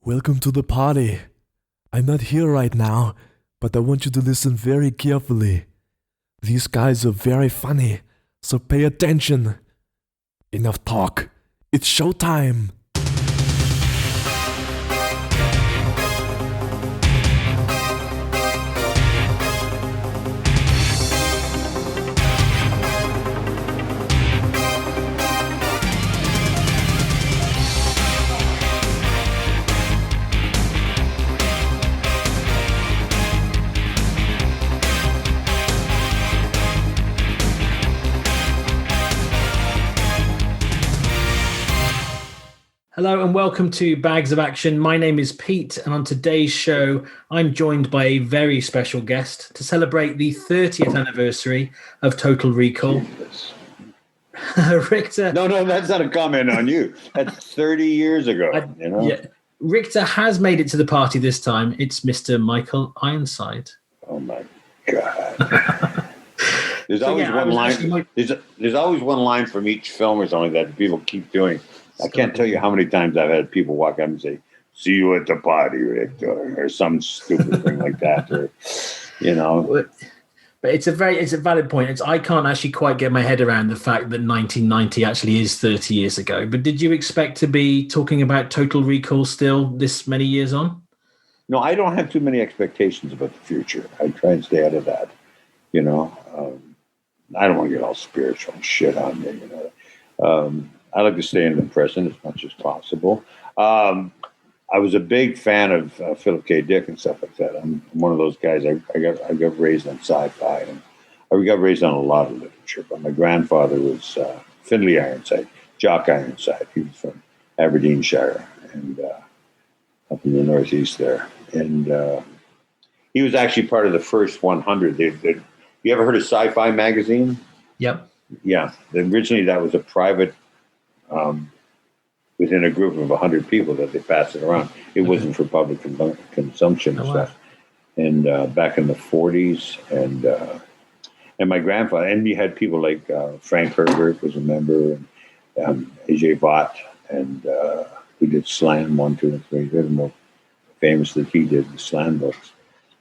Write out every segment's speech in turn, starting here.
Welcome to the party. I'm not here right now, but I want you to listen very carefully. These guys are very funny, so pay attention. Enough talk. It's showtime. Hello and welcome to Bags of Action. My name is Pete, and on today's show, I'm joined by a very special guest to celebrate the 30th anniversary of Total Recall. Richter. No, that's not a comment on you. That's 30 years ago. Yeah, Richter has made it to the party this time. It's Mr. Michael Ironside. Oh my God. There's always one line. There's always one line from each film or something that people keep doing. I can't tell you how many times I've had people walk up and say, "See you at the party, Rick," or some stupid thing like that, or But it's a valid point. I can't actually quite get my head around the fact that 1990 actually is 30 years ago. But did you expect to be talking about Total Recall still this many years on? No, I don't have too many expectations about the future. I try and stay out of that. I don't want to get all spiritual and shit on me. I like to stay in the present as much as possible. I was a big fan of Philip K. Dick and stuff like that. I'm one of those guys. I got raised on sci-fi, and I got raised on a lot of literature. But my grandfather was Findlay Ironside, Jock Ironside. He was from Aberdeenshire and up in the northeast there. And he was actually part of the first 100. You ever heard of Sci-Fi magazine? Yep. Yeah. Originally, that was a private. Within a group of 100 people that they passed it around. It wasn't for public consumption and stuff. And back in the 40s, and my grandfather, and you had people like Frank Herbert was a member, and AJ Vaught, and who did Slam 1, 2, and 3. They're the most famous that he did, the Slam books.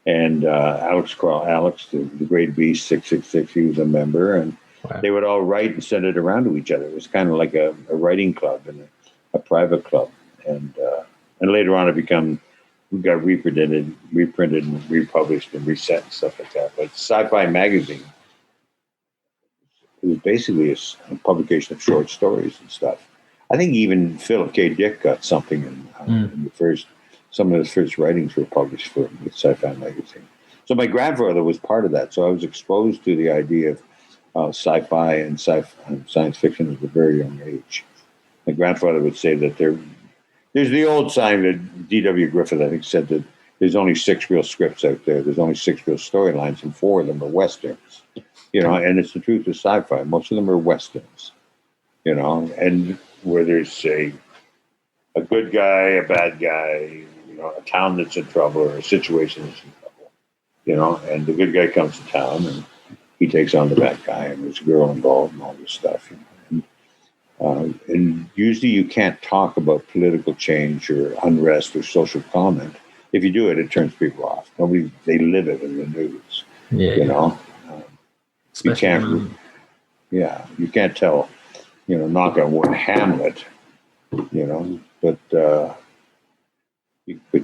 And Alex, the Great Beast 666, he was a member, and they would all write and send it around to each other. It was kind of like a writing club and a private club. And later on, it got reprinted and republished and reset and stuff like that. But Sci-Fi magazine, it was basically a publication of short stories and stuff. I think even Philip K. Dick got something in some of his first writings were published with Sci-Fi magazine. So my grandfather was part of that. So I was exposed to the idea of sci-fi and science fiction at a very young age. My grandfather would say that there's the old saying that D.W. Griffith, I think, said that there's only 6 real scripts out there. There's only 6 real storylines, and 4 of them are westerns. And it's the truth of sci-fi. Most of them are westerns. And where there's a good guy, a bad guy, a town that's in trouble or a situation that's in trouble. And the good guy comes to town and he takes on the bad guy, and there's a girl involved and all this stuff. And usually you can't talk about political change or unrest or social comment. If you do it, it turns people off. They live it in the news. Yeah. You can't. You can't tell. Knock on wood, Hamlet. But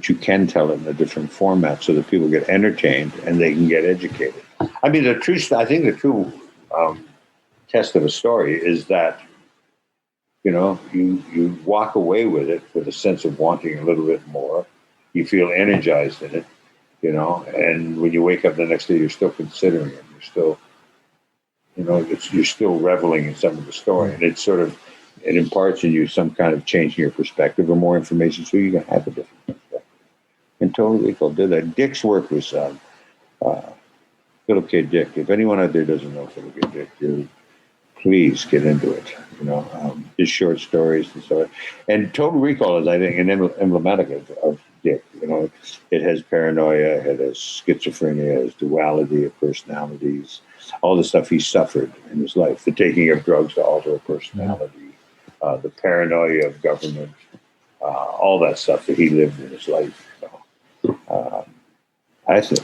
you can tell it in a different format so that people get entertained and they can get educated. I mean, I think the true test of a story is that, you walk away with it with a sense of wanting a little bit more. You feel energized in it, and when you wake up the next day, you're still considering it. You're still, you're still reveling in some of the story. And it imparts in you some kind of change in your perspective or more information so you can have a different perspective. And Total Recall did that. Dick's work was Philip K. Dick. If anyone out there doesn't know Philip K. Dick, please get into it. His short stories and so on. And Total Recall is, I think, an emblematic of Dick. It has paranoia, it has schizophrenia, it has duality of personalities, all the stuff he suffered in his life, the taking of drugs to alter a personality, the paranoia of government, all that stuff that he lived in his life. So, I think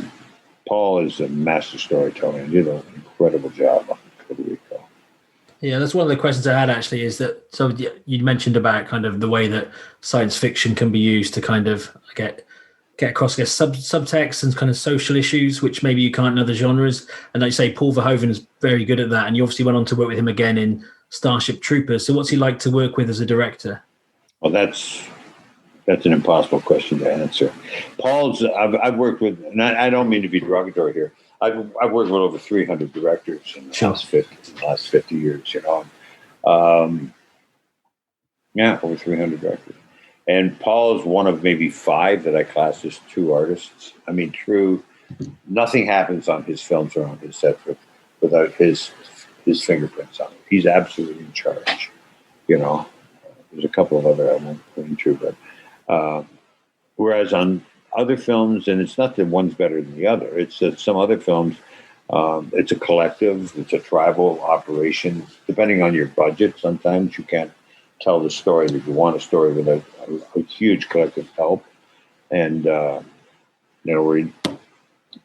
Paul is a master storyteller and did an incredible job on Puerto Rico. Yeah, that's one of the questions I had actually. Is that so? You mentioned about kind of the way that science fiction can be used to kind of get across, I guess, subtext and kind of social issues, which maybe you can't in other genres. And like you say, Paul Verhoeven is very good at that. And you obviously went on to work with him again in Starship Troopers. So what's he like to work with as a director? Well, that's an impossible question to answer. I've worked with, and I don't mean to be derogatory here. I've worked with over 300 directors in the last 50 years. Over 300 directors. And Paul is one of maybe 5 that I class as true artists. I mean, true. Nothing happens on his films or on his set without his fingerprints on it. He's absolutely in charge. There's a couple of other I won't go into, but whereas on other films, and it's not that one's better than the other. It's that some other films, it's a collective, it's a tribal operation. Depending on your budget, sometimes you can't tell the story that you want a story without a huge collective help. And, where the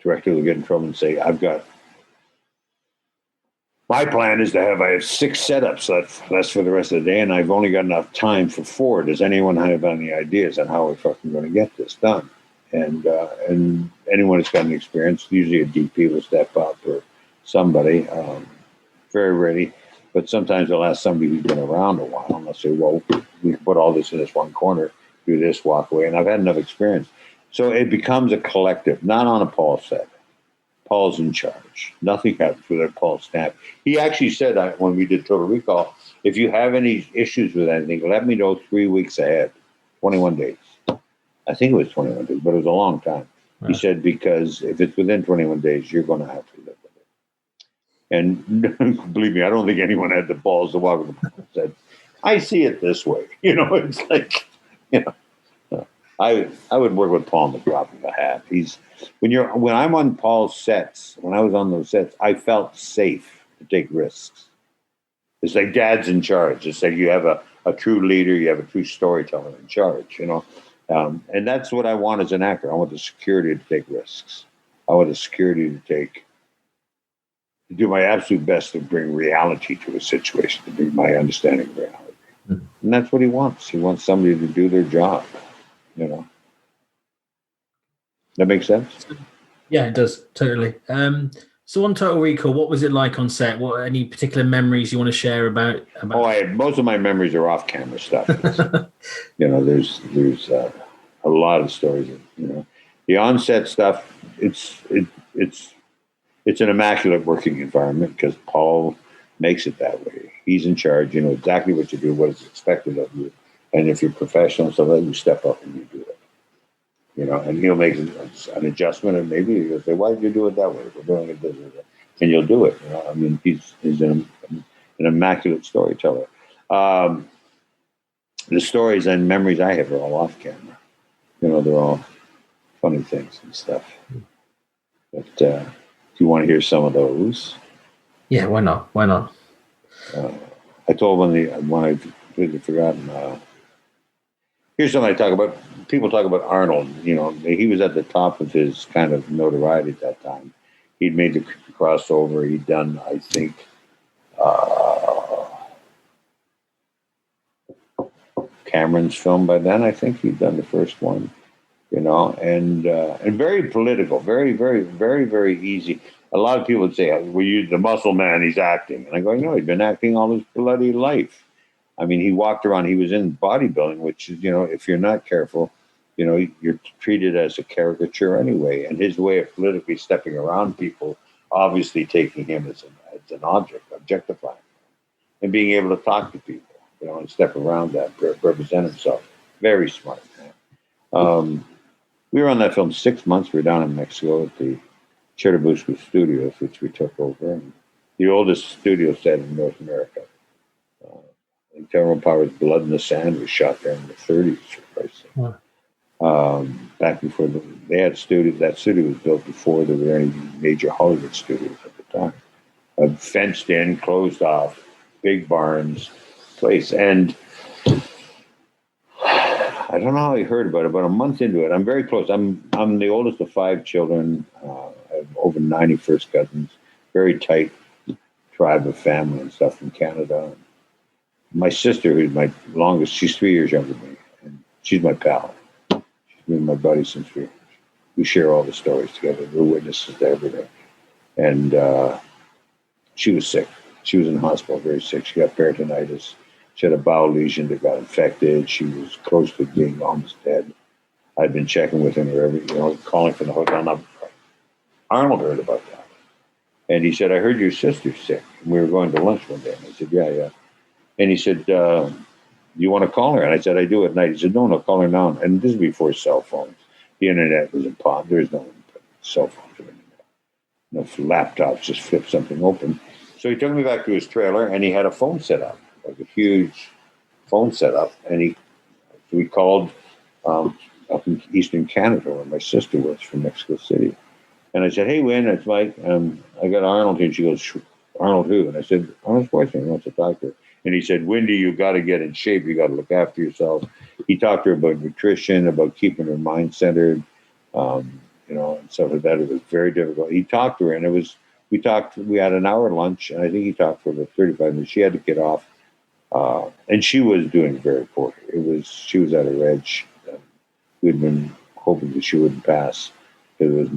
director will get in trouble and say, my plan is I have 6 setups. That's for the rest of the day, and I've only got enough time for 4. Does anyone have any ideas on how we're fucking going to get this done? And anyone that's got an experience, usually a DP will step up or somebody, very ready. But sometimes they'll ask somebody who's been around a while, and they'll say, well, we can put all this in this one corner, do this, walk away. And I've had enough experience. So it becomes a collective, not on a Paul set. Paul's in charge. Nothing happens without Paul's stamp. He actually said when we did Total Recall, if you have any issues with anything, let me know 3 weeks ahead, 21 days. I think it was 21 days, but it was a long time. Right. He said, because if it's within 21 days, you're going to have to live with it. And believe me, I don't think anyone had the balls to walk with the Paul and said, I see it this way. It's like, I would work with Paul in the drop of a hat. When I'm on Paul's sets, when I was on those sets, I felt safe to take risks. It's like Dad's in charge. It's like you have a true leader, you have a true storyteller in charge, and that's what I want as an actor. I want the security to take risks. I want the security to do my absolute best to bring reality to a situation, to bring my understanding of reality. Mm-hmm. And that's what he wants. He wants somebody to do their job. That makes sense? Yeah, it does. Totally. So on Total Recall, what was it like on set? Any particular memories you want to share about? Most of my memories are off-camera stuff. There's a lot of stories. The on-set stuff. It's an immaculate working environment because Paul makes it that way. He's in charge. You know exactly what you do, what is expected of you, and if you're professional, so that you step up and you do it. And he'll make an adjustment, and maybe he'll say, "Why did you do it that way? We're doing it this way," and you'll do it. I mean, he's an immaculate storyteller. The stories and memories I have are all off camera. They're all funny things and stuff. But do you want to hear some of those? Yeah, why not? Why not? I told when I've completely forgotten. Here's something I talk about. People talk about Arnold. He was at the top of his kind of notoriety at that time. He'd made the crossover. He'd done, I think, Cameron's film by then. I think he'd done the first one. And very political, very, very, very, very easy. A lot of people would say, "Well, the muscle man, he's acting," and I go, "No, he's been acting all his bloody life." I mean, he walked around. He was in bodybuilding, which is, if you're not careful, you're treated as a caricature anyway. And his way of politically stepping around people, obviously taking him as an object, objectifying him, and being able to talk to people, and step around that, represent himself. Very smart man. We were on that film 6 months. We were down in Mexico at the Churubusco Studios, which we took over, and the oldest studio set in North America. Tyrone Power's Blood in the Sand was shot there in the 30s, for Christ's sake. Wow. Back before they had studios. That studio was built before there were any major Hollywood studios at the time. Fenced in, closed off, big barns place. And don't know how he heard about it. About a month into it, I'm very close. I'm the oldest of 5 children. I have over 90 first cousins. Very tight tribe of family and stuff from Canada. My sister, who's my longest, she's 3 years younger than me, and she's my pal. She's been my buddy since we share all the stories together. We're witnesses to everything. And she was sick. She was in the hospital, very sick. She got peritonitis. She had a bowel lesion that got infected. She was close to being almost dead. I'd been checking with him calling from the hotel. Now, Arnold heard about that. And he said, I heard your sister's sick. And we were going to lunch one day. And I said, yeah. And he said, you want to call her? And I said, I do at night. He said, no, call her now. And this is before cell phones. The internet was impossible. There's no cell phones or internet. No laptops, just flip something open. So he took me back to his trailer, and he had a phone set up, like a huge phone set up. And we called up in Eastern Canada, where my sister was, from Mexico City. And I said, hey, Wynn, it's Mike. I got Arnold here. And she goes, Arnold who? And I said, Arnold Schwarzenegger wants to talk to her. And he said, Wendy, you got to get in shape. You got to look after yourself. He talked to her about nutrition, about keeping her mind centered, and stuff like that. It was very difficult. He talked to her, and we had an hour lunch, and I think he talked for about 35 minutes. She had to get off, and she was doing very poorly. She was at her edge. We'd been hoping that she wouldn't pass. There was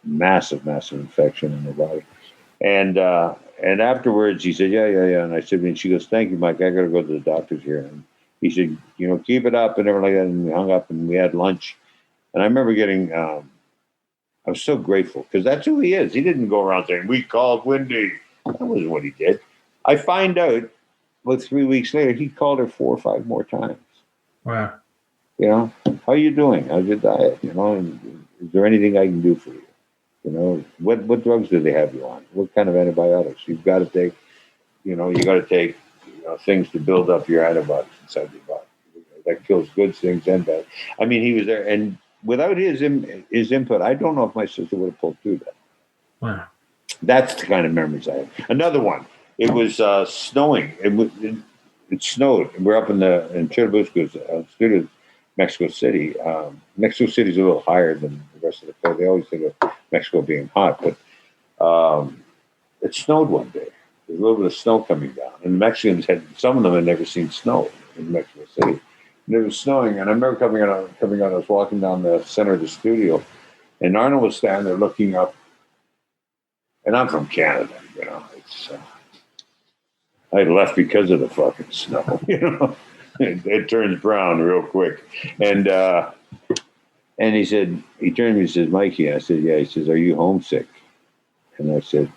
massive infection in her body. And afterwards, he said, yeah. And I said, and she goes, thank you, Mike. I got to go to the doctor's here. And he said, keep it up and everything like that. And we hung up and we had lunch. And I remember getting, I was so grateful because that's who he is. He didn't go around saying, we called Wendy. That wasn't what he did. I find out, 3 weeks later, he called her 4 or 5 more times. Wow. How are you doing? How's your diet? Is there anything I can do for you? What drugs do they have you on? What kind of antibiotics? You've got to take, you got to take things to build up your antibodies inside your body. That kills good things and bad. I mean, he was there, and without his input, I don't know if my sister would have pulled through that. Wow. That's the kind of memories I have. Another one. It was snowing. It snowed. We're up in Churubusco's studio, Mexico City. Mexico City is a little higher than the rest of the country. They always think of Mexico being hot, but it snowed one day. There's a little bit of snow coming down, and the Mexicans some of them had never seen snow in Mexico City. And it was snowing, and I remember coming out. I was walking down the center of the studio, and Arnold was standing there looking up. And I'm from Canada, It's I left because of the fucking snow, It turns brown real quick. And he said, he turned to me and says, Mikey, I said, yeah. He says, are you homesick? And I said,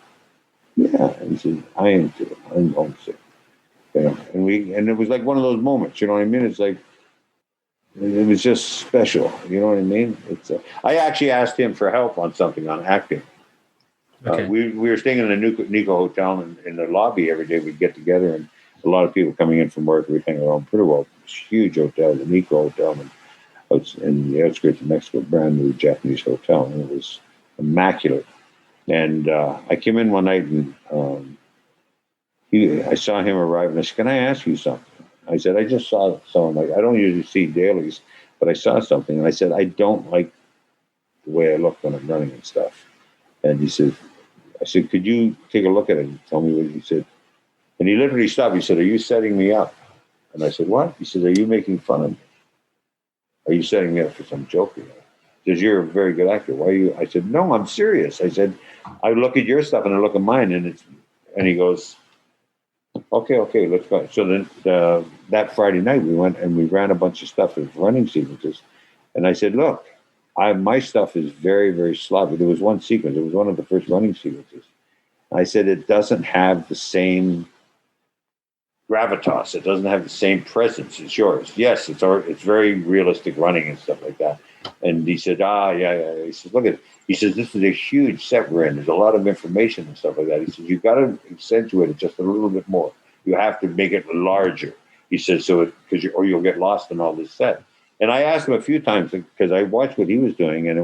yeah. And he said, I am too. I'm homesick. And it was like one of those moments, you know what I mean? It's like, it was just special, you know what I mean? I actually asked him for help on something, on acting. Okay. We were staying in the Nico Hotel, and in the lobby every day we'd get together, and a lot of people coming in from work. We'd hang around pretty well. It's a huge hotel, the Nico Hotel, in the outskirts of Mexico, brand new Japanese hotel, and it was immaculate. And I came in one night, and I saw him arrive, and I said, "Can I ask you something?" I said, "I just saw someone. I don't usually see dailies, but I saw something." And I said, "I don't like the way I look when I'm running and stuff." And he said, I said, "Could you take a look at it and tell me what he said?" And he literally stopped. He said, "Are you setting me up?" And I said, "What?" He said, "Are you making fun of me? Are you setting me up for some joke?" He says, "You're a very good actor. Why are you?" I said, "No, I'm serious." I said, "I look at your stuff and I look at mine, and he goes, okay, let's go." So then that Friday night we went and we ran a bunch of stuff as running sequences. And I said, "Look, my stuff is very, very sloppy." There was one sequence. It was one of the first running sequences. I said, "It doesn't have the same gravitas. It doesn't have the same presence as yours. Yes, it's very realistic running and stuff like that." And he said, yeah. He says, "Look at it." He says, "This is a huge set we're in. There's a lot of information and stuff like that." He says, "You've got to accentuate it just a little bit more. You have to make it larger." He says, or you'll get lost in all this set." And I asked him a few times because I watched what he was doing, and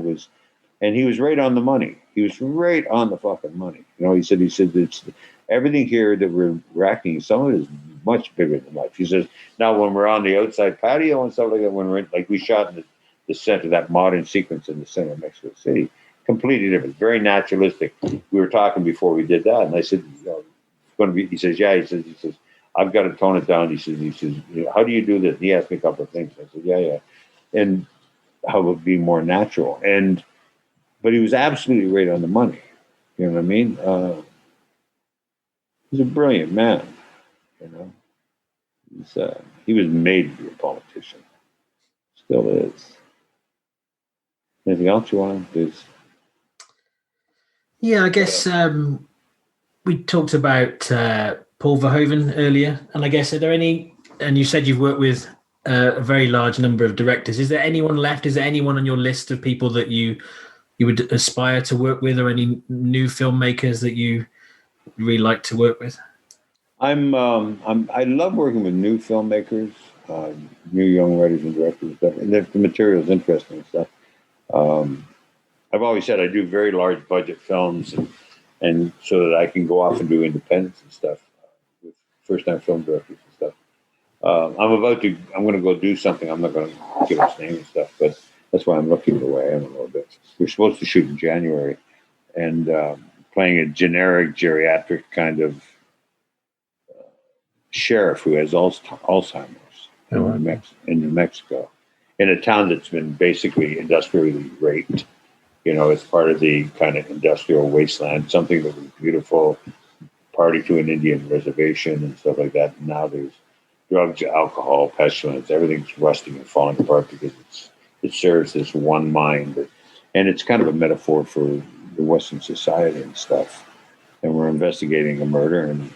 he was right on the money. He was right on the fucking money. He said everything here that we're acting, some of it is much bigger than life. He says, now when we're on the outside patio and stuff like that, when we're like we shot in the center, that modern sequence in the center of Mexico City, completely different, very naturalistic. We were talking before we did that, and I said, it's going to be, he says, yeah, he says, I've got to tone it down. He says, how do you do this? And he asked me a couple of things. I said, yeah. And how it would be more natural. But he was absolutely right on the money. You know what I mean? He's a brilliant man. You know, he was made to be a politician. Still is. Anything else you want to do? Yeah, I guess we talked about Paul Verhoeven earlier, and I guess are there any? And you said you've worked with a very large number of directors. Is there anyone left? Is there anyone on your list of people that you would aspire to work with, or any new filmmakers that you really like to work with? I love working with new filmmakers, new young writers and directors and stuff. And if the material is interesting and stuff. I've always said I do very large budget films, and so that I can go off and do independents and stuff with first time film directors and stuff. I'm going to go do something. I'm not going to give its name and stuff, but that's why I'm looking the way I am a little bit. We're supposed to shoot in January, and playing a generic geriatric kind of sheriff who has Alzheimer's in New Mexico, in a town that's been basically industrially raped. You know, it's part of the kind of industrial wasteland, something that was beautiful, party to an Indian reservation and stuff like that. And now there's drugs, alcohol, pestilence, everything's rusting and falling apart because it serves this one mind. And it's kind of a metaphor for the Western society and stuff. And we're investigating a murder, and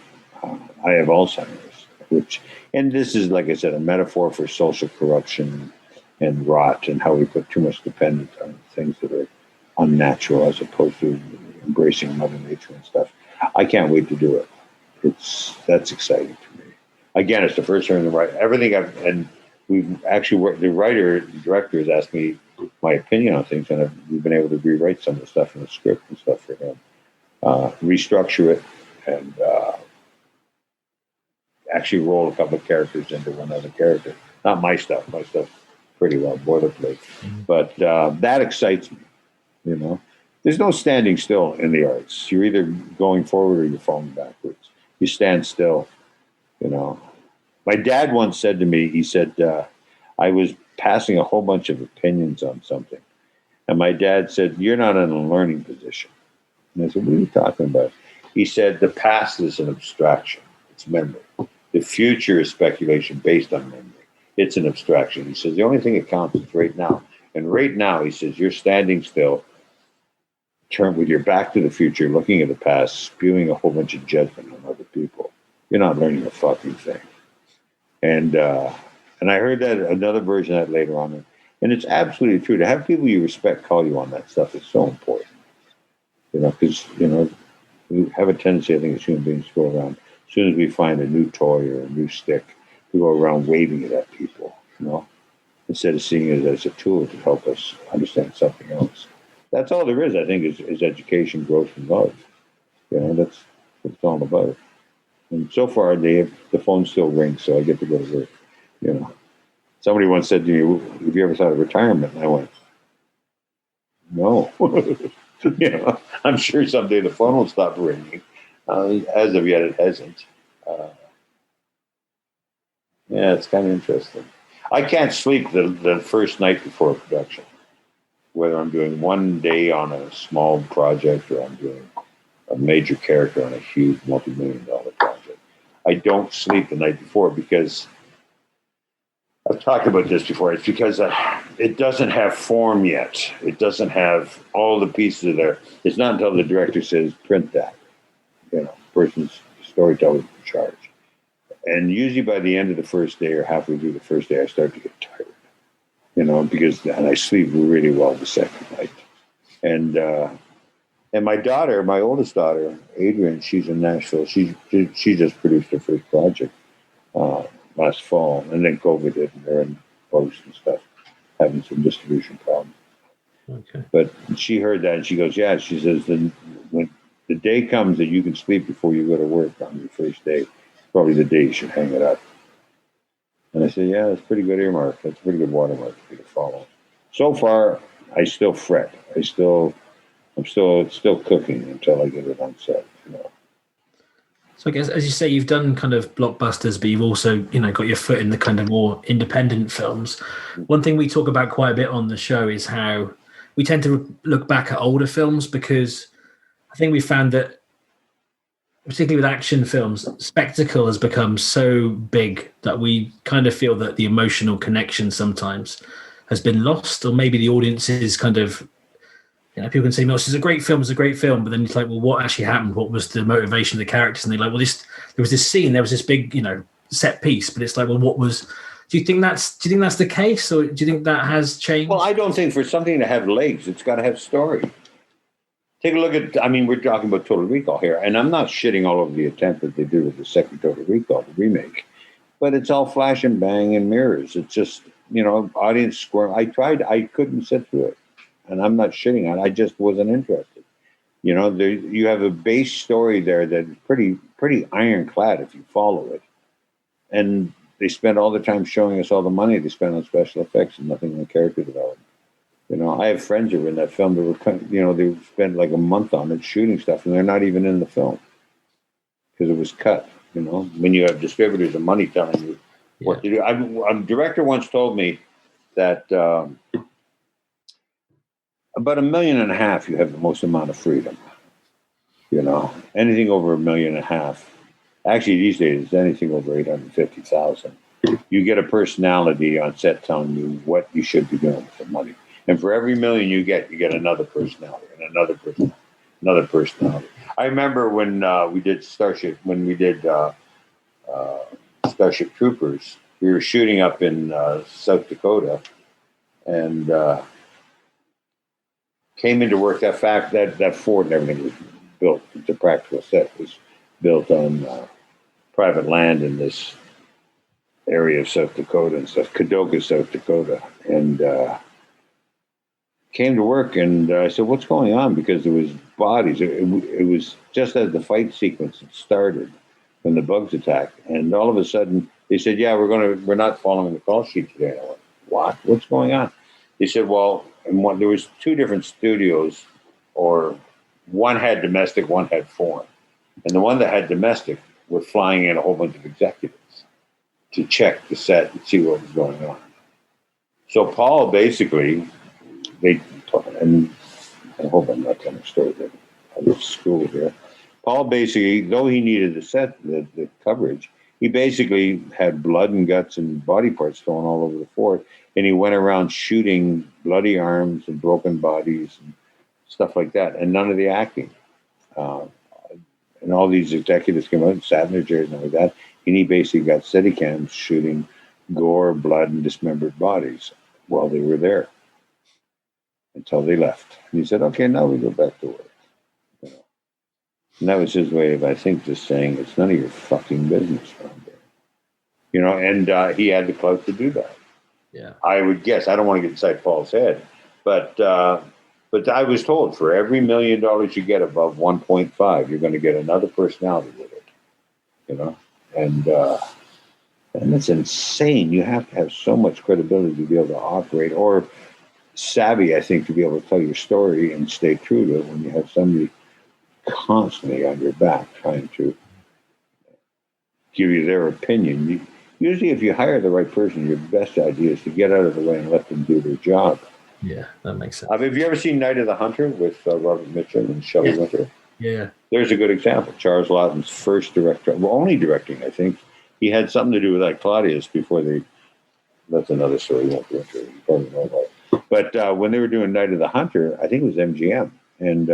I have Alzheimer's, and this is, like I said, a metaphor for social corruption and rot and how we put too much dependence on things that are unnatural as opposed to embracing Mother Nature and stuff. I can't wait to do it. That's exciting to me. Again, it's the first time to write everything and we've actually worked. The director has asked me my opinion on things, and we've been able to rewrite some of the stuff in the script and stuff for him, restructure it, and actually roll a couple of characters into one other character. Not my stuff. My stuff's pretty well boilerplate, but that excites me. You know, there's no standing still in the arts. You're either going forward or you're falling backwards. You stand still. You know, my dad once said to me, he said, I was passing a whole bunch of opinions on something, and my dad said, "You're not in a learning position." And I said, "What are you talking about?" He said, "The past is an abstraction. It's memory. The future is speculation based on memory. It's an abstraction." He says, "The only thing that counts is right now. And right now," he says, "you're standing still, turn with your back to the future, looking at the past, spewing a whole bunch of judgment on other people. You're not learning a fucking thing." And I heard that another version of that later on. And it's absolutely true. To have people you respect call you on that stuff is so important. You know, because, you know, we have a tendency, I think, as human beings to go around, as soon as we find a new toy or a new stick, we go around waving it at people, you know, instead of seeing it as a tool to help us understand something else. That's all there is, I think, is education, growth, and love. You know, that's what it's all about. And so far, the phone still rings, so I get to go to work. You know, somebody once said to me, "Have you ever thought of retirement?" And I went, "No." You know, I'm sure someday the phone will stop ringing. As of yet, it hasn't. Yeah, it's kind of interesting. I can't sleep the first night before a production, whether I'm doing one day on a small project or I'm doing a major character on a huge multi-million-dollar project. I don't sleep the night before because I've talked about this before. It's because it doesn't have form yet. It doesn't have all the pieces there. It's not until the director says, "Print that." You know, person's storyteller's in charge. And usually by the end of the first day or halfway through the first day, I start to get tired. You know, and I sleep really well the second night. And my daughter, my oldest daughter, Adrian, she's in Nashville. She just produced her first project last fall, and then COVID hit, and they're in post and stuff, having some distribution problems. Okay. But she heard that, and she goes, "Yeah." She says, "Then when the day comes that you can sleep before you go to work on your first day, probably the day you should hang it up. And I said, yeah, that's a pretty good earmark. That's a pretty good watermark for you to follow. So far, I still fret. I'm still cooking until I get it on set. So I guess, as you say, you've done kind of blockbusters, but you've also, got your foot in the kind of more independent films. One thing we talk about quite a bit on the show is how we tend to look back at older films, because I think we found that, particularly with action films, spectacle has become so big that we kind of feel that the emotional connection sometimes has been lost, or maybe the audience is kind of, people can say, "No, this is a great film. It's a great film," but then it's like, well, what actually happened? What was the motivation of the characters? And they're like, well, there was this scene, there was this big, set piece, but it's like, well, what was? Do you think that's the case, or do you think that has changed? Well, I don't think for something to have legs, it's got to have story. Take a look at, we're talking about Total Recall here, and I'm not shitting all over the attempt that they did with the second Total Recall, the remake, but it's all flash and bang and mirrors. It's just, audience squirm. I couldn't sit through it, and I'm not shitting on it. I just wasn't interested. You have a base story there that's pretty ironclad if you follow it, and they spend all the time showing us all the money they spend on special effects and nothing on character development. I have friends who were in that film that were, they spent like a month on it shooting stuff, and they're not even in the film because it was cut. When you have distributors and money telling you what to do. A director once told me that about $1.5 million, you have the most amount of freedom. Anything over $1.5 million. Actually, these days, it's anything over 850,000. You get a personality on set telling you what you should be doing with the money. And for every $1 million you get another personality and another personality. I remember when we did Starship Troopers, we were shooting up in South Dakota, and came into work. That fort and everything was built. The practical set was built on private land in this area of South Dakota and stuff, Kadoka, South Dakota, and came to work, and I said, "What's going on?" Because there was bodies. It was just as the fight sequence had started when the bugs attacked, and all of a sudden they said, "Yeah, we're not following the call sheet today." And I went, "What? What's going on?" They said, "Well, there was 2 different studios, or one had domestic, one had foreign, and the one that had domestic were flying in a whole bunch of executives to check the set and see what was going on." So Paul basically. And I hope I'm not telling a story that I was school here. Paul basically, though he needed the coverage, he basically had blood and guts and body parts thrown all over the fort, and he went around shooting bloody arms and broken bodies and stuff like that, and none of the acting. And all these executives came out and sat in their chairs and like that, and he basically got Steadicams shooting gore, blood, and dismembered bodies while they were there. Until they left. And he said, "Okay, now we go back to work." And that was his way of, I think, just saying, it's none of your fucking business around there. And he had the clout to do that. Yeah. I would guess, I don't want to get inside Paul's head, but I was told for every $1 million you get above 1.5, you're going to get another personality with it. And it's insane. You have to have so much credibility to be able to operate, or savvy, I think, to be able to tell your story and stay true to it when you have somebody constantly on your back trying to give you their opinion. Usually, if you hire the right person, your best idea is to get out of the way and let them do their job. Yeah, that makes sense. Have you ever seen Night of the Hunter with Robert Mitchum and Shelley Winter? Yeah. There's a good example. Charles Laughton's first only directing, I think. He had something to do with that Claudius before they. That's another story. You won't go into it. You probably know about it. But when they were doing Night of the Hunter, I think it was MGM. And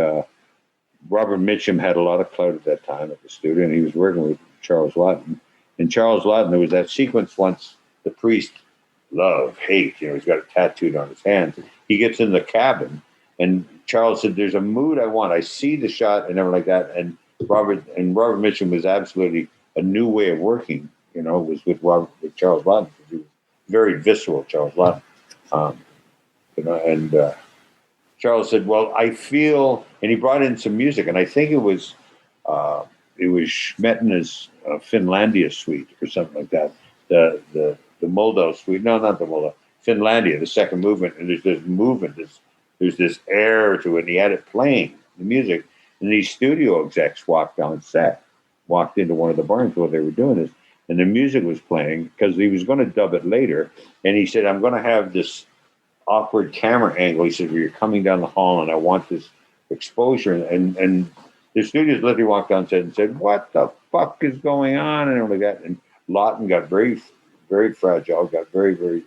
Robert Mitchum had a lot of clout at that time at the studio, and he was working with Charles Laughton. And Charles Laughton, there was that sequence once the priest, love, hate, he's got it tattooed on his hands. He gets in the cabin, and Charles said, "There's a mood I want. I see the shot," and everything like that. And Robert Mitchum was absolutely a new way of working. It was with Charles Laughton. He was very visceral, Charles Laughton. Charles said, "Well, I feel," and he brought in some music, and I think it was Schmetina's Finlandia suite or something like that. The Moldau suite, no, not the Moldau, Finlandia, the second movement, and there's this movement, there's this air to it, and he had it playing the music, and these studio execs walked into one of the barns while they were doing this, and the music was playing because he was going to dub it later, and he said, "I'm going to have this awkward camera angle." He said, "Where you're coming down the hall, and I want this exposure." And the studios literally walked down and said, "What the fuck is going on?" And everything like that. And Lawton got very, very fragile, got very, very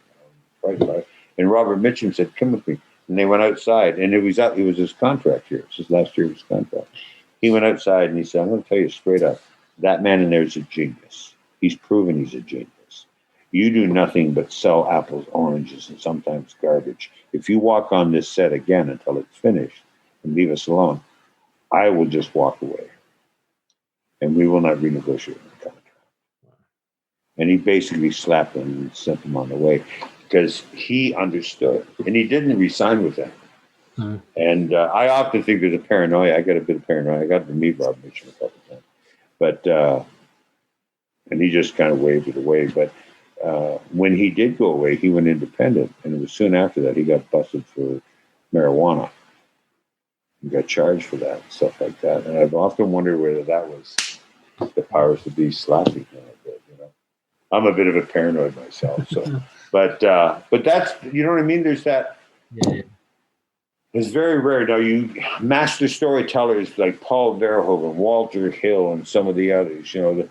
fragile. And Robert Mitchum said, "Come with me." And they went outside, and it was his contract year. It was his last year of his contract. He went outside and he said, "I'm going to tell you straight up, that man in there is a genius. He's proven he's a genius. You do nothing but sell apples, oranges, and sometimes garbage. If you walk on this set again until it's finished and leave us alone, I will just walk away. And we will not renegotiate the contract." And he basically slapped him and sent him on the way because he understood. And he didn't resign with them. Mm. And I often think there's a paranoia. I got a bit of paranoia. I got to meet Rob Mitchum a couple of times. But, and he just kind of waved it away. But when he did go away, he went independent. And it was soon after that he got busted for marijuana. He got charged for that, stuff like that. And I've often wondered whether that was the powers to be slapping him a bit, you know. I'm a bit of a paranoid myself, so but that's, you know what I mean? There's that. Yeah. It's very rare. Now, you master storytellers like Paul Verhoeven, Walter Hill, and some of the others, you know,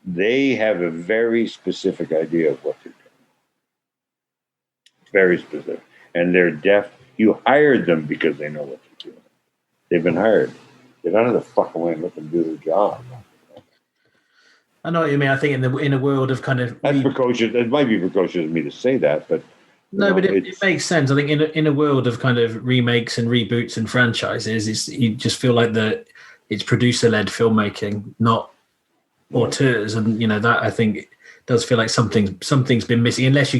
they have a very specific idea of what they're doing. Very specific. And they're deaf. You hired them because they know what they're doing. They've been hired. They don't have to fuck away and let them do their job. I know what you mean. I think in a world of kind of... That's precocious. It might be precocious of me to say that, but... No, but it makes sense. I think in a world of kind of remakes and reboots and franchises, you just feel like it's producer-led filmmaking, not auteurs, and you know that I think does feel like something's been missing. Unless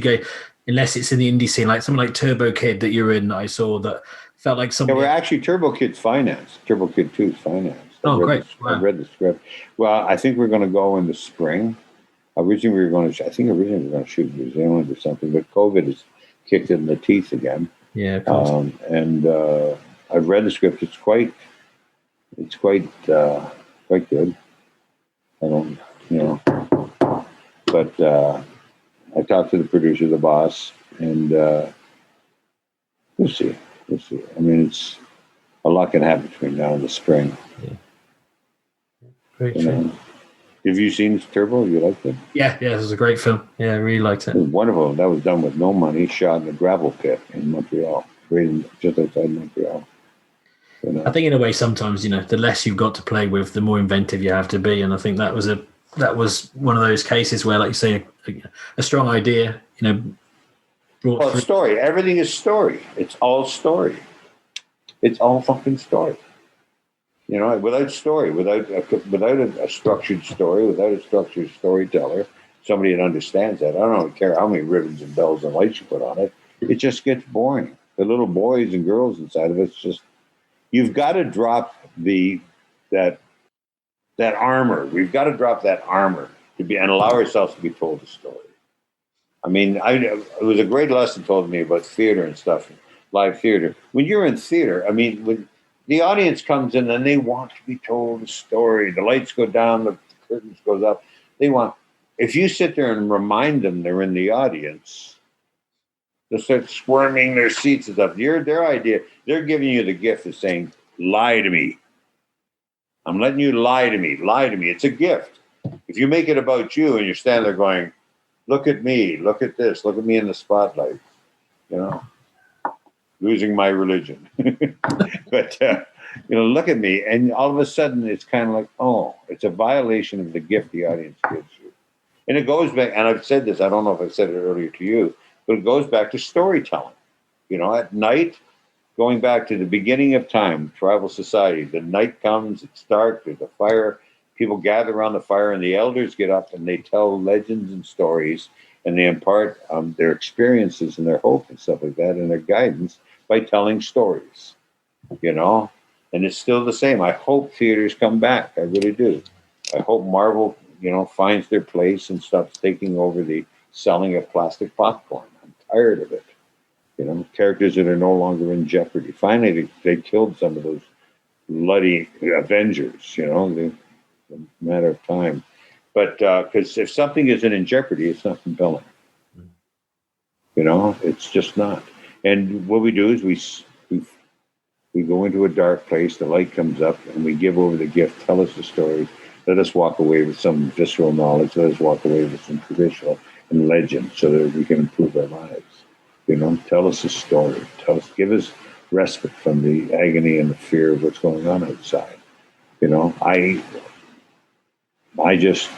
it's in the indie scene, like something like Turbo Kid that you're in. I saw that felt like something. Yeah, we're actually Turbo Kid's financed. Turbo Kid 2 is financed. Great! I read the script. Well, I think we're going to go in the spring. Originally, we were going to shoot in New Zealand or something, but COVID has kicked it in the teeth again. Yeah, and I've read the script. It's quite good. I don't, you know, but I talked to the producer, the boss, and we'll see. I mean, it's a lot can happen between now and the spring. Yeah. Great film. Have you seen Turbo? You liked it? Yeah, it was a great film. Yeah, I really liked it. It was wonderful. That was done with no money, shot in a gravel pit in Montreal, just outside Montreal. You know? I think in a way, sometimes, you know, the less you've got to play with, the more inventive you have to be. And I think that was one of those cases where, like you say, a strong idea, you know, brought through. Story. Everything is story. It's all story. It's all fucking story. You know, without story, without a structured story, without a structured storyteller, somebody that understands that. I don't care how many ribbons and bells and lights you put on it. It just gets boring. The little boys and girls inside of it's just, you've got to drop that armor. We've got to drop that armor and allow ourselves to be told a story. I mean, it was a great lesson told me about theater and stuff, live theater. When you're in theater, I mean, when the audience comes in and they want to be told a story, the lights go down, the curtains goes up. If you sit there and remind them they're in the audience, they'll start squirming their seats and stuff. Their idea, they're giving you the gift of saying, lie to me. I'm letting you lie to me. Lie to me. It's a gift. If you make it about you and you're standing there going, look at me, look at this, look at me in the spotlight, you know, losing my religion. But, you know, look at me. And all of a sudden it's kind of like, oh, it's a violation of the gift the audience gives you. And it goes back, and I've said this, I don't know if I said it earlier to you, but it goes back to storytelling. You know, at night, going back to the beginning of time, tribal society, the night comes, it's dark, there's a fire, people gather around the fire, and the elders get up and they tell legends and stories, and they impart their experiences and their hope and stuff like that, and their guidance by telling stories, you know? And it's still the same. I hope theaters come back. I really do. I hope Marvel, finds their place and stops taking over the selling of plastic popcorn. I'm tired of it. Characters that are no longer in jeopardy. Finally, they killed some of those bloody Avengers, the matter of time. But because if something isn't in jeopardy, it's not compelling. It's just not. And what we do is we go into a dark place, the light comes up, and we give over the gift, tell us the story, let us walk away with some visceral knowledge, let us walk away with some traditional and legend so that we can improve our lives. Tell us a story. Give us respite from the agony and the fear of what's going on outside. I just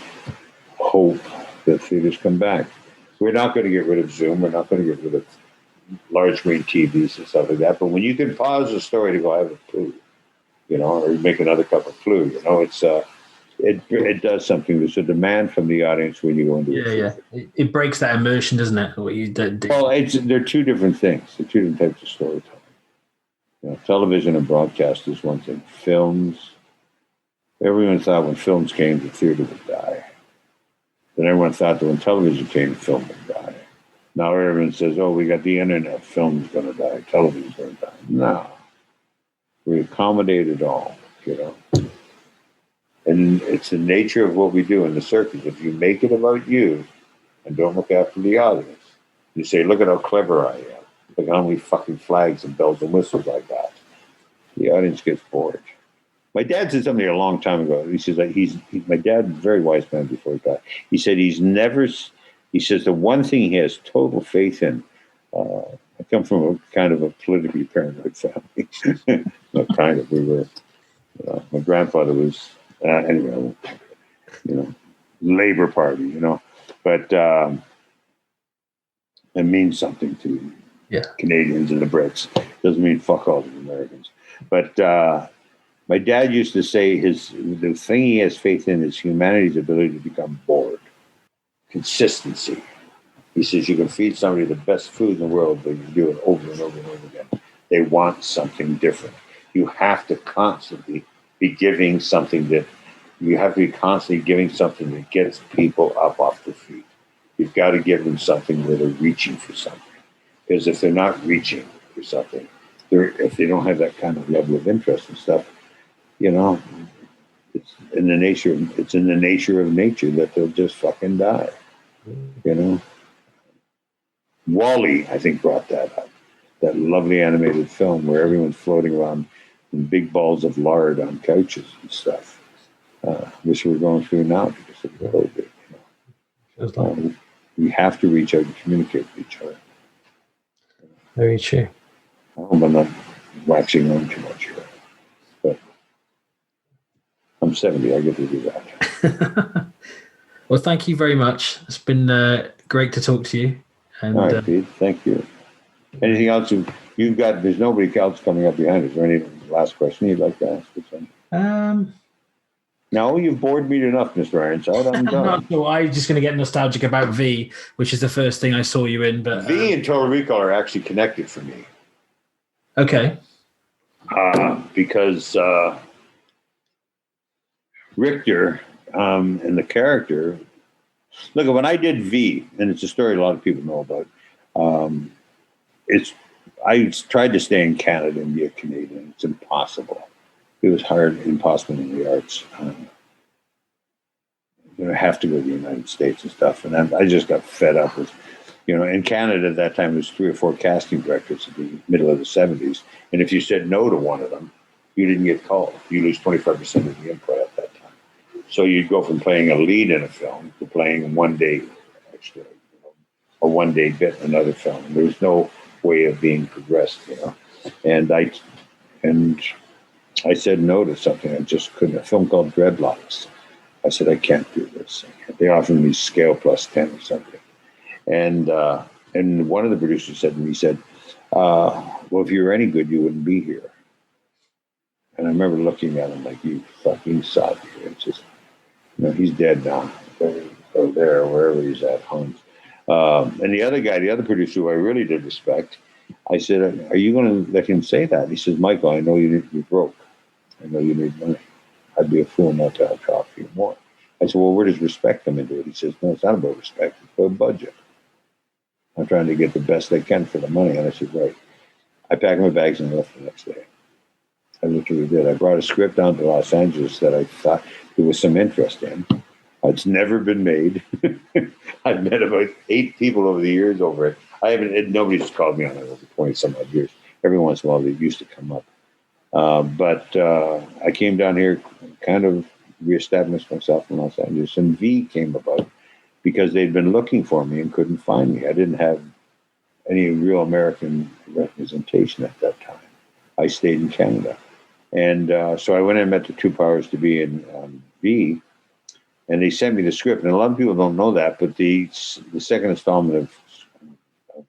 hope that theaters come back. We're not going to get rid of Zoom. We're not going to get rid of large screen TVs and stuff like that. But when you can pause the story to go have a flu, or make another cup of flu, it does something. There's a demand from the audience when you go into it. It breaks that immersion, doesn't it? What you do. Well, they're two different things. They're two different types of storytelling. Television and broadcast is one thing. Films, everyone thought when films came, the theater would die. Then everyone thought that when television came, film would die. Now everyone says, oh, we got the internet, film's going to die, television's going to die. No. We accommodate it all, And it's the nature of what we do in the circus. If you make it about you and don't look after the audience, you say, look at how clever I am. Look at how many fucking flags and bells and whistles I got. The audience gets bored. My dad said something a long time ago. He says that my dad, very wise man before he died. He said he says the one thing he has total faith in. I come from a kind of a politically paranoid family. Not kind of. We were. My grandfather was anyway. Labor Party. But it means something to Canadians and the Brits. Doesn't mean fuck all to the Americans. But my dad used to say the thing he has faith in is humanity's ability to become bored. Consistency. He says you can feed somebody the best food in the world, but you do it over and over and over again. They want something different. You have to constantly be giving something that gets people up off their feet. You've got to give them something where they're reaching for something. Because if they're not reaching for something, if they don't have that kind of level of interest and stuff, it's in the nature of nature that they'll just fucking die. Wall-E, I think, brought that up. That lovely animated film where everyone's floating around in big balls of lard on couches and stuff, which we're going through now because of COVID. We have to reach out and communicate with each other. Very true. I hope I'm not waxing on too much here, but I'm 70. I get to do that. Well, thank you very much. It's been great to talk to you. And, all right, Pete. Thank you. Anything else you've got? There's nobody else coming up behind us. Is there any last question you'd like to ask? No, you've bored me enough, Mr. Ironside. I'm done. No, I'm just going to get nostalgic about V, which is the first thing I saw you in. But V and Total Recall are actually connected for me. Okay. Because Richter and the character. Look, when I did V, and it's a story a lot of people know about. I tried to stay in Canada and be a Canadian. It's impossible. It was hard, impossible in the arts. I have to go to the United States and stuff. And I just got fed up with, in Canada at that time, there was 3 or 4 casting directors in the middle of the 70s. And if you said no to one of them, you didn't get called. You lose 25% of the input at that time. So you'd go from playing a lead in a film to playing one day extra, a one-day bit in another film. There was no way of being progressed, And I said no to something. I just couldn't. A film called Dreadlocks. I said, I can't do this. They offered me scale plus 10 or something. And one of the producers said to me, he said, well, if you were any good, you wouldn't be here. And I remember looking at him like, you fucking sod. It's just, he's dead now. Or there, wherever he's at, Holmes. And the other guy, the other producer who I really did respect, I said, are you going to let him say that? He says, Michael, I know you're broke. I know you need money. I'd be a fool not to offer you more. I said, well, where does respect come into it? He says, no, it's not about respect. It's about budget. I'm trying to get the best I can for the money. And I said, right. I packed my bags and left the next day. I literally did. I brought a script down to Los Angeles that I thought there was some interest in. It's never been made. I've met about 8 people over the years over it. Nobody's called me on it over 20 some odd years. Every once in a while, they used to come up. But I came down here, kind of reestablished myself in Los Angeles, and V came about because they'd been looking for me and couldn't find me. I didn't have any real American representation at that time. I stayed in Canada. And so I went and met the 2 powers to be in V, and they sent me the script. And a lot of people don't know that, but the second installment of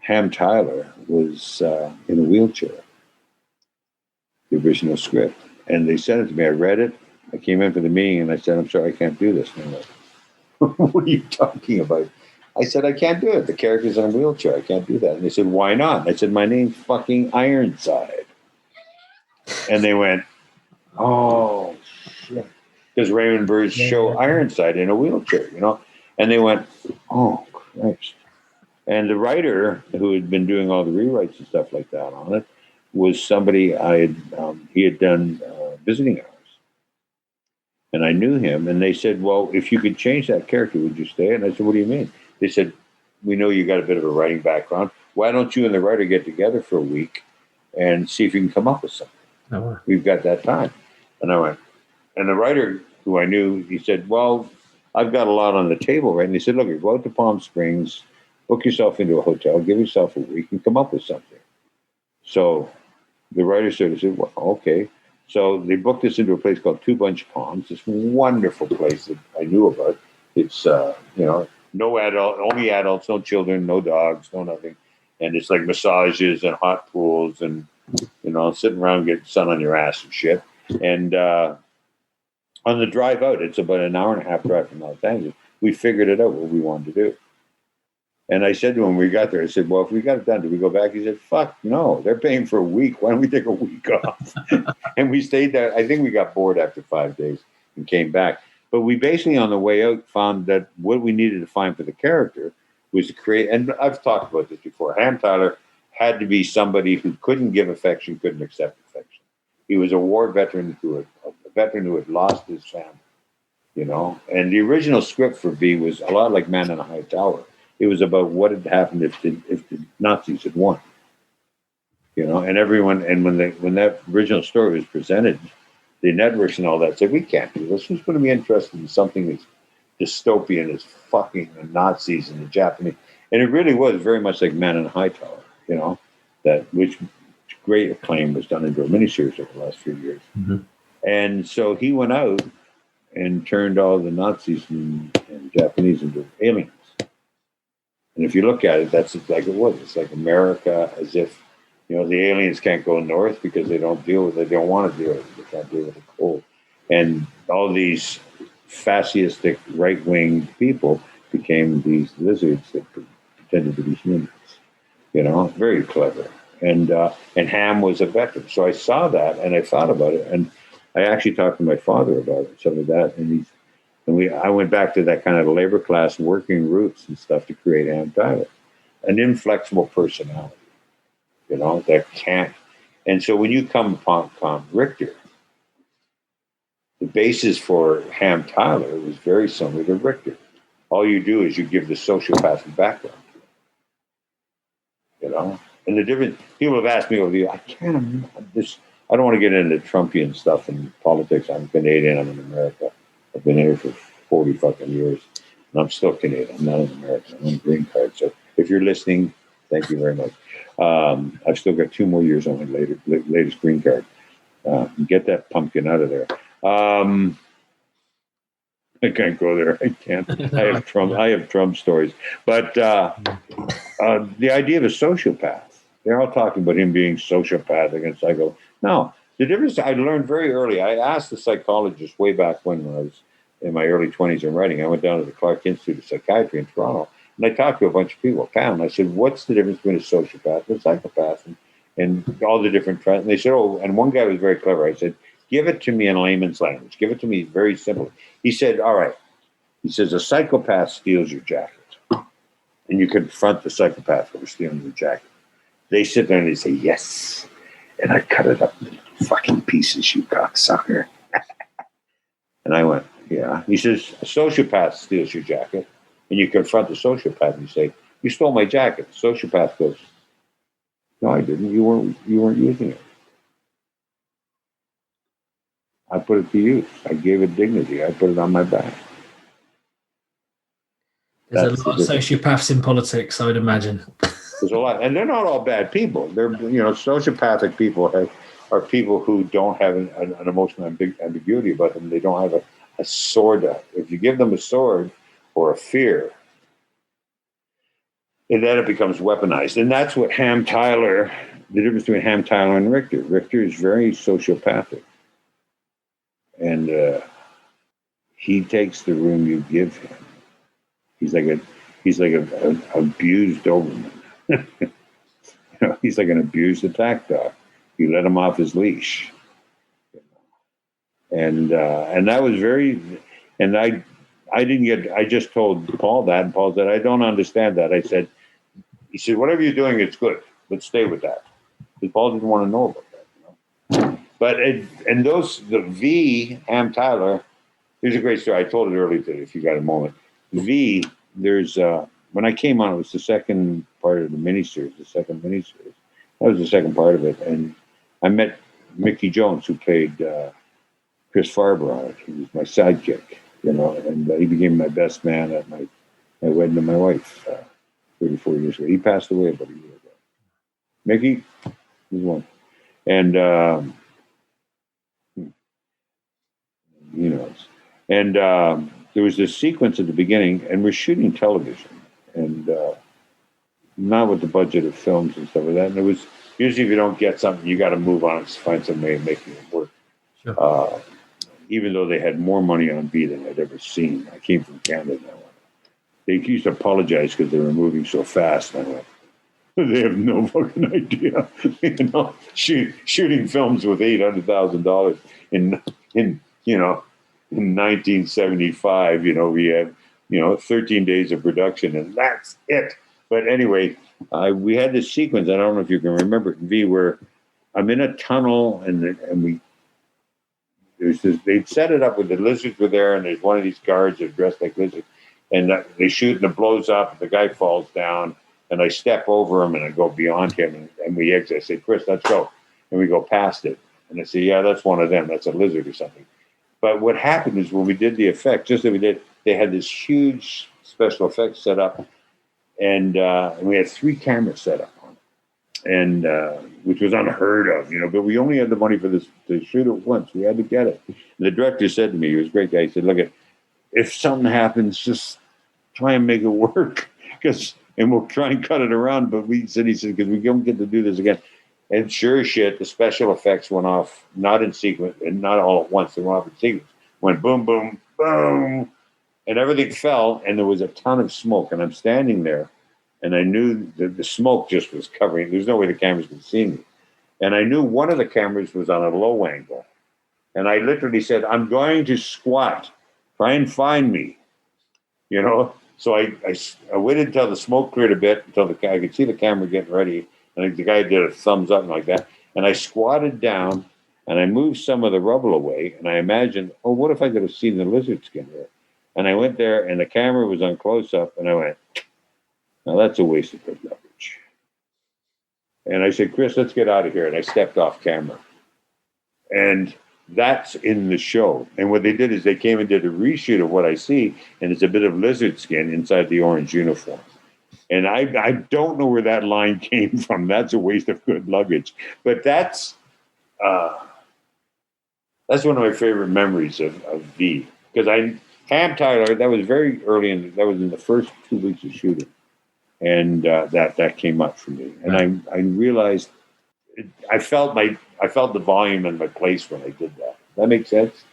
Ham Tyler was in a wheelchair, the original script. And they sent it to me. I read it. I came in for the meeting, and I said, I'm sorry, I can't do this. And they're like, what are you talking about? I said, I can't do it. The character's in a wheelchair. I can't do that. And they said, why not? And I said, my name's fucking Ironside. And they went, oh, shit. Because Raymond Burr's show Ironside in a wheelchair, And they went, oh, Christ. And the writer who had been doing all the rewrites and stuff like that on it was somebody he had done visiting hours. And I knew him. And they said, well, if you could change that character, would you stay? And I said, what do you mean? They said, we know you got a bit of a writing background. Why don't you and the writer get together for a week and see if you can come up with something? Oh. We've got that time. And I went, and the writer who I knew, he said, well, I've got a lot on the table, right? And he said, look, you go out to Palm Springs, book yourself into a hotel, give yourself a week and come up with something. So the writer sort of said, well, okay. So they booked us into a place called Two Bunch Palms, this wonderful place that I knew about. It's, no adult, only adults, no children, no dogs, no nothing. And it's like massages and hot pools and, sitting around getting sun on your ass and shit. And on the drive out, it's about an hour and a half drive from Los Angeles. We figured it out what we wanted to do. And I said to him when we got there, I said, well, if we got it done, do we go back? He said, fuck, no, they're paying for a week. Why don't we take a week off? And we stayed there. I think we got bored after 5 days and came back. But we basically, on the way out, found that what we needed to find for the character was to create, and I've talked about this before, Ham Tyler had to be somebody who couldn't give affection, couldn't accept affection. He was a war veteran who had lost his family, And the original script for V was a lot like Man in a High Tower. It was about what had happened if the Nazis had won, And everyone, and when that original story was presented, the networks and all that said, we can't do this. Who's going to be interested in something as dystopian as fucking the Nazis and the Japanese? And it really was very much like Man in a High Tower, which great acclaim was done into a miniseries over the last few years. Mm-hmm. And so he went out and turned all the Nazis and Japanese into aliens. And if you look at it, that's like it was. It's like America as if, the aliens can't go north because they don't deal with it. They don't want to deal with it. They can't deal with the cold. And all these fascistic right-wing people became these lizards that pretended to be humans. Very clever. And Ham was a veteran. So I saw that and I thought about it. And I actually talked to my father about some of that. I went back to that kind of labor class working roots and stuff to create Ham Tyler. An inflexible personality. That can't. And so when you come upon Richter, the basis for Ham Tyler was very similar to Richter. All you do is you give the sociopathic background to it, And the different people have asked me over the years, I can't imagine this. I don't want to get into Trumpian stuff and politics. I'm Canadian. I'm in America. I've been here for 40 fucking years, and I'm still Canadian. I'm not an American. I'm on a green card. So if you're listening, thank you very much. I've still got 2 more years on my latest green card. Get that pumpkin out of there. I can't go there. I can't. I have Trump stories. But the idea of a sociopath, they're all talking about him being sociopathic and psycho. No, the difference I learned very early. I asked the psychologist way back when I was in my early 20s in writing. I went down to the Clark Institute of Psychiatry in Toronto, And I talked to a bunch of people, Pam, and I said, what's the difference between a sociopath and a psychopath? And all the different trends. And they said, oh, and one guy was very clever. I said, give it to me in layman's language. Give it to me very simply. He said, all right. He says, a psychopath steals your jacket. And you confront the psychopath for stealing your jacket. They sit there and they say, yes. And I cut it up into fucking pieces, you cocksucker. And I went, yeah. He says, a sociopath steals your jacket. And you confront the sociopath and you say, you stole my jacket. The sociopath goes, no, I didn't. You weren't using it. I put it to use. I gave it dignity. I put it on my back. There's a lot of sociopaths in politics, I would imagine. There's a lot. And they're not all bad people. They're, sociopathic people are people who don't have an emotional ambiguity about them. They don't have a sword. If you give them a sword or a fear, and then it becomes weaponized. And that's what the difference between Ham, Tyler, and Richter. Richter is very sociopathic. And he takes the room you give him. He's like an abused Doberman. He's like an abused attack dog. You let him off his leash. And that was very, and I just told Paul that, and Paul said, I don't understand that. He said, whatever you're doing, it's good. Let's stay with that. Because Paul didn't want to know about that. But, the V, Ham Tyler, here's a great story. I told it earlier today, if you got a moment. V, there's, when I came on, it was the second part of the miniseries, That was the second part of it. And I met Mickey Jones, who played Chris Farber on it. He was my sidekick, and he became my best man at my wedding to my wife 34 years ago. He passed away about a year ago. Mickey was one. And, he knows. And there was this sequence at the beginning, and we're shooting television, and not with the budget of films and stuff like that. And it was usually if you don't get something, you got to move on and find some way of making it work. Sure. Even though they had more money on V than I'd ever seen. I came from Canada now. They used to apologize because they were moving so fast. And I went, they have no fucking idea. Shooting films with $800,000 in 1975. We had 13 days of production, and that's it. But anyway, we had this sequence. I don't know if you can remember it in V, where I'm in a tunnel, and they'd set it up with the lizards were there, and there's one of these guards that are dressed like lizards, and they shoot, and it blows up, and the guy falls down, and I step over him, and I go beyond him, and we exit. I say, Chris, let's go. And we go past it. And I say, yeah, that's one of them. That's a lizard or something. But what happened is when we did the effect, just that we did, they had this huge special effects set up, and we had 3 cameras set up on it, and which was unheard of, but we only had the money for this to shoot it once. We had to get it. And the director said to me, he was a great guy, he said, look, if something happens, just try and make it work, and we'll try and cut it around. But he said, because we don't get to do this again. And sure as shit, the special effects went off, not in sequence, and not all at once. They went off in sequence. Went boom, boom, boom, and everything fell, and there was a ton of smoke. And I'm standing there, and I knew that the smoke just was covering. There's no way the cameras could see me. And I knew one of the cameras was on a low angle. And I literally said, I'm going to squat. Try and find me. So I waited until the smoke cleared a bit, until I could see the camera getting ready. And the guy did a thumbs up like that. And I squatted down, and I moved some of the rubble away. And I imagined, what if I could have seen the lizard skin there? And I went there, and the camera was on close-up. And I went, now that's a waste of good leverage. And I said, Chris, let's get out of here. And I stepped off camera. And that's in the show. And what they did is they came and did a reshoot of what I see. And it's a bit of lizard skin inside the orange uniform. And I don't know where that line came from. That's a waste of good luggage. But that's one of my favorite memories of V. Because Ham Tyler, that was very early that was in the first 2 weeks of shooting. And that came up for me. And I realized I felt the volume and my place when I did that. That makes sense?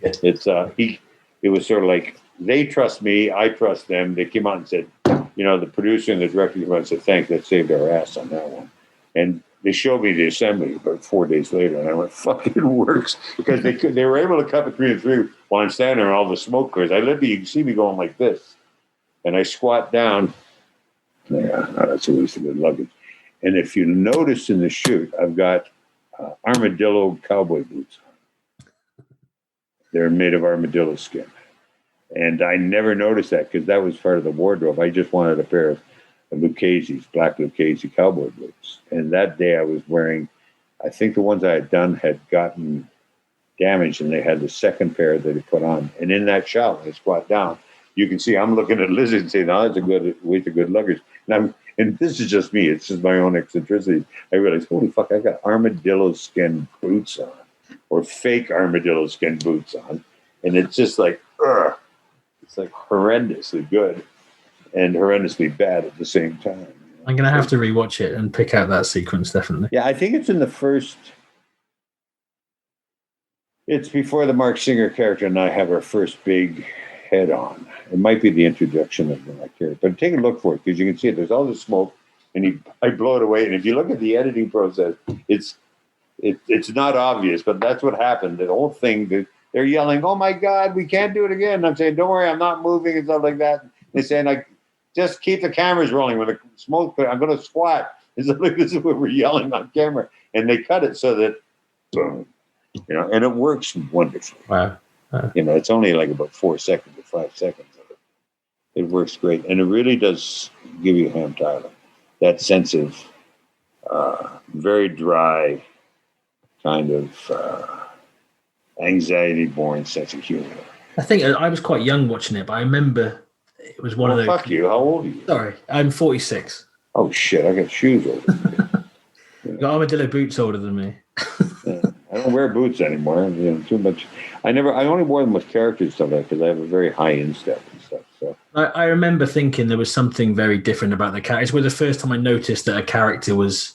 It was sort of like they trust me, I trust them. They came out and said, the producer and the director came out and said, thanks, that saved our ass on that one. And they showed me the assembly about 4 days later, and I went, fuck, it works. Because they were able to cut between the three while I'm standing there and all the smoke clears. You can see me going like this. And I squat down. Yeah, no, that's a waste of good luggage. And if you notice in the shoot, I've got armadillo cowboy boots on. They're made of armadillo skin. And I never noticed that because that was part of the wardrobe. I just wanted a pair of black Lucchese cowboy boots. And that day I was wearing, I think the ones I had done had gotten damaged, and they had the second pair that he put on. And in that shot, when I squat down, you can see I'm looking at Lizzie and saying, "No, that's a good waste of good luggage." And this is just me; it's just my own eccentricity. I realized, holy fuck, I got armadillo skin boots on, or fake armadillo skin boots on, and it's just like, ugh, it's like horrendously good and horrendously bad at the same time. I'm gonna have to rewatch it and pick out that sequence definitely. Yeah, I think it's in the first. It's before the Mark Singer character and I have our first big head on. It might be the introduction of the character, but take a look for it because you can see it. There's all this smoke, and I blow it away. And if you look at the editing process, it's not obvious, but that's what happened. The whole thing, they're yelling, "Oh my God, we can't do it again!" And I'm saying, "Don't worry, I'm not moving," and stuff like that. And they're saying, "Like, just keep the cameras rolling. When the smoke, I'm going to squat." And so, like, this is what we're yelling on camera, and they cut it so that, boom, and it works wonderfully. Wow. It's only like about 4 seconds or 5 seconds. It works great. And it really does give you Ham Tyler, that sense of very dry kind of anxiety-born sense of humor. I think I was quite young watching it, but I remember it was one of those. Fuck you. How old are you? Sorry, I'm 46. Oh, shit. I got shoes older. You got armadillo boots older than me. Yeah. I don't wear boots anymore. Too much. I only wore them with characters stuff because I have a very high instep and stuff. So I remember thinking there was something very different about the character. It was the first time I noticed that a character was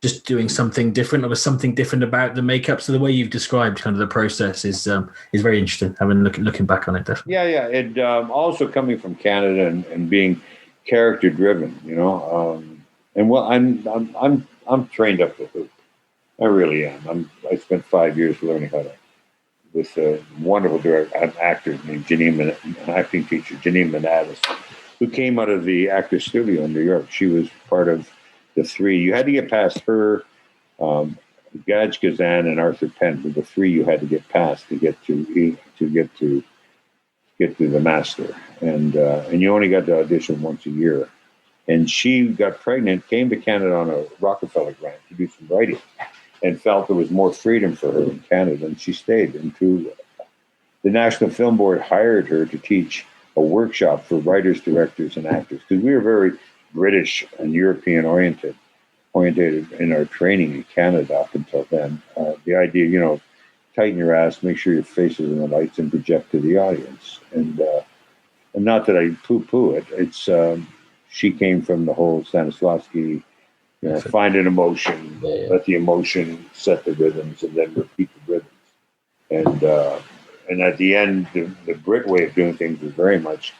just doing something different. There was something different about the makeup. So the way you've described kind of the process is very interesting. Looking back on it, definitely. Yeah. It also coming from Canada and being character driven, and well, I'm trained up the hoop. I really am. I spent 5 years learning how to, with a wonderful director, an actor named an acting teacher, Janine Manatis, who came out of the Actors Studio in New York. She was part of the three. You had to get past her, Gaj Gazan, and Arthur Penn were the three you had to get past to get to the master. And you only got to audition once a year. And she got pregnant, came to Canada on a Rockefeller grant to do some writing, and felt there was more freedom for her in Canada, and she stayed. And the National Film Board hired her to teach a workshop for writers, directors, and actors, because we were very British and European oriented in our training in Canada up until then. The idea, tighten your ass, make sure your face is in the lights, and project to the audience. And not that I poo-poo it. It's she came from the whole Stanislavski. Find an emotion, let the emotion set the rhythms, and then repeat the rhythms. And at the end, the Brit way of doing things was very much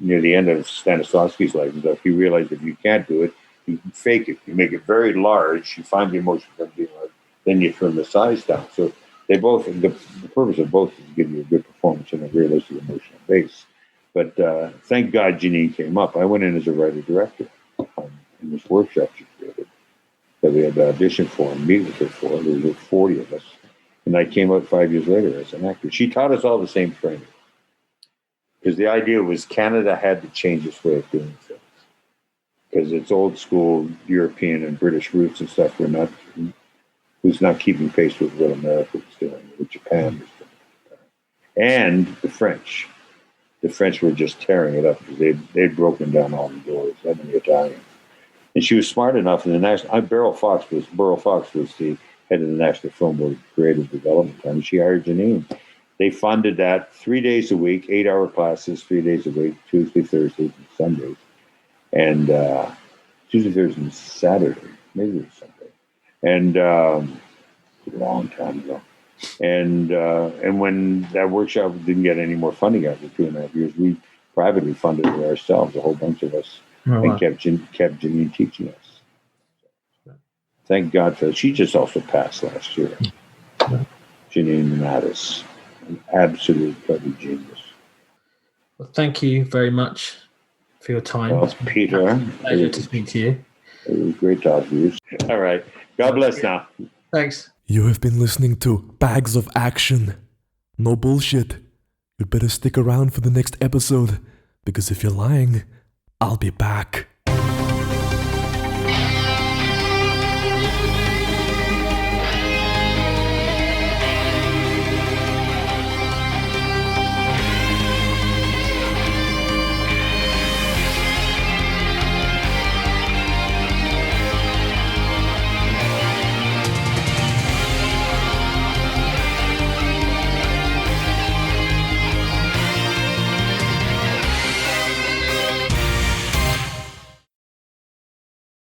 near the end of Stanislavski's life. And so he realized if you can't do it, you can fake it. You make it very large, you find the emotion from being large, then you trim the size down. So the purpose of both is to give you a good performance and a realistic emotional base. But thank God Janine came up. I went in as a writer-director in this workshop she created that we had to audition for and meet with her for. There were 40 of us. And I came out 5 years later as an actor. She taught us all the same training. Because the idea was Canada had to change its way of doing things. Because its old school European and British roots and stuff was not keeping pace with what America was doing, what Japan was doing. And the French. The French were just tearing it up because they'd broken down all the doors, and the Italians. And she was smart enough in the national. Beryl Fox was the head of the National Film Board Creative Development, and she hired Janine. They funded that 3 days a week, 8-hour classes, 3 days a week, Tuesday, Thursdays, and Sundays, and Tuesday, Thursday, and Saturday, maybe it was Sunday, and a long time ago. And when that workshop didn't get any more funding after 2.5 years, we privately funded it ourselves, a whole bunch of us, Oh, wow. and kept Janine teaching us. Thank God for that. She just also passed last year. Janine Mattis, an absolute bloody genius. Well, thank you very much for your time. Well, It's been Peter, a pleasure to speak to you. it was great talking to you. All right. God bless now. Thanks. You have been listening to Bags of Action. No bullshit. You'd better stick around for the next episode, because if you're lying, I'll be back.